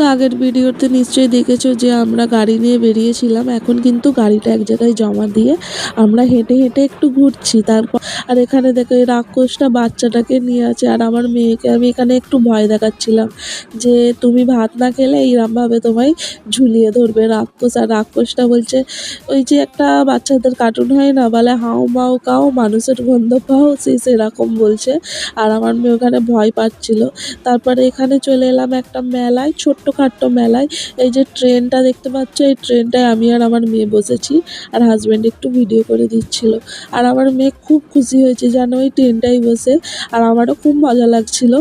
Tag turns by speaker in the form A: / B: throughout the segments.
A: তো আগের ভিডিওতে নিশ্চয়ই দেখেছো যে আমরা গাড়ি নিয়ে বেরিয়েছিলাম, এখন কিন্তু গাড়িটা এক জায়গায় জমা দিয়ে আমরা হেঁটে হেঁটে একটু ঘুরছি। তারপর আর এখানে দেখো এই রাক্ষসটা বাচ্চাটাকে নিয়ে আছে, আর আমার মেয়েকে আমি এখানে একটু ভয় দেখাচ্ছিলাম যে তুমি ভাত না খেলে এইরমভাবে তোমায় ঝুলিয়ে ধরবে রাক্ষস। আর রাক্ষসটা বলছে ওই যে একটা বাচ্চাদের কার্টুন হয় না, বলে হাউ মাউ কাউ মানুষের গন্ধ পাও, সেরকম বলছে। আর আমার মেয়ে ওখানে ভয় পাচ্ছিল। তারপরে এখানে চলে এলাম একটা মেলায়, ছোট্টখাট্টো মেলায়। এই যে ট্রেনটা দেখতে পাচ্ছ, এই ট্রেনটায় আমি আর আমার মেয়ে বসেছি, আর হাজব্যান্ড একটু ভিডিও করে দিচ্ছিল। আর আমার মেয়ে খুব খুশি হয়েছে যেন ওই ট্রেনটাই বসে, আর আমারও খুব মজা লাগছিল।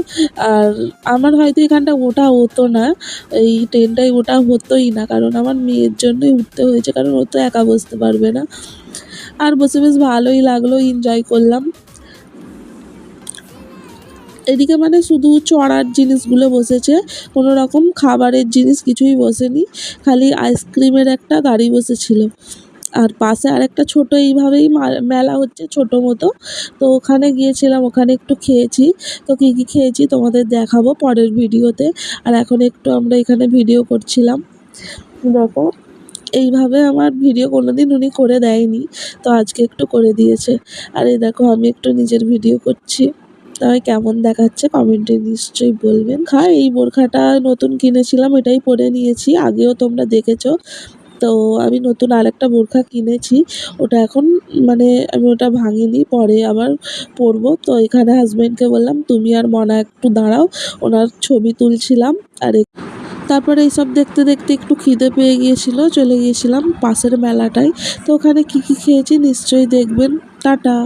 A: আর আমার হয়তো এখানটা ওঠা হতো না, এই ট্রেনটায় ওঠা হতোই না, কারণ আমার মেয়ের জন্যই উঠতে হয়েছে, কারণ ও তো একা বসতে পারবে না। আর বসে বেশ ভালোই লাগলো, এনজয় করলাম। এদিকে মানে শুধু চড়ার জিনিসগুলো বসেছে, কোনো রকম খাবারের জিনিস কিছুই বসেনি, খালি আইসক্রিমের একটা গাড়ি বসেছিল। আর পাশে আরেকটা ছোট এইভাবেই মেলা হচ্ছে ছোট মতো, তো ওখানে গিয়েছিলাম, ওখানে একটু খেয়েছি। তো কী কী খেয়েছি তোমাদের দেখাবো পরের ভিডিওতে। আর এখন একটু আমরা এখানে ভিডিও করছিলাম। দেখো এইভাবে আমার ভিডিও কোনোদিন উনি করে দেয়নি, তো আজকে একটু করে দিয়েছে। আর এই দেখো আমি একটু নিজের ভিডিও করছি, আমায় কেমন দেখাচ্ছে কমেন্টে নিশ্চয়ই বলবেন। এই বোরখাটা নতুন কিনেছিলাম, এটাই পরে নিয়েছি, আগেও তোমরা দেখেছো। তো আমি নতুন আরেকটা বোরখা কিনেছি, ওটা এখন মানে আমি ওটা ভাঙিনি, পরে আবার পরবো। তো এখানে হাজব্যান্ডকে বললাম তুমি আর মনা একটু দাঁড়াও, ওনার ছবি তুলছিলাম। আর তারপরে এইসব দেখতে দেখতে একটু খিদে পেয়ে গিয়েছিল, চলে গিয়েছিলাম পাশের মেলাটায়। তো ওখানে কী কী খেয়েছি নিশ্চয়ই দেখবেন। টাটা।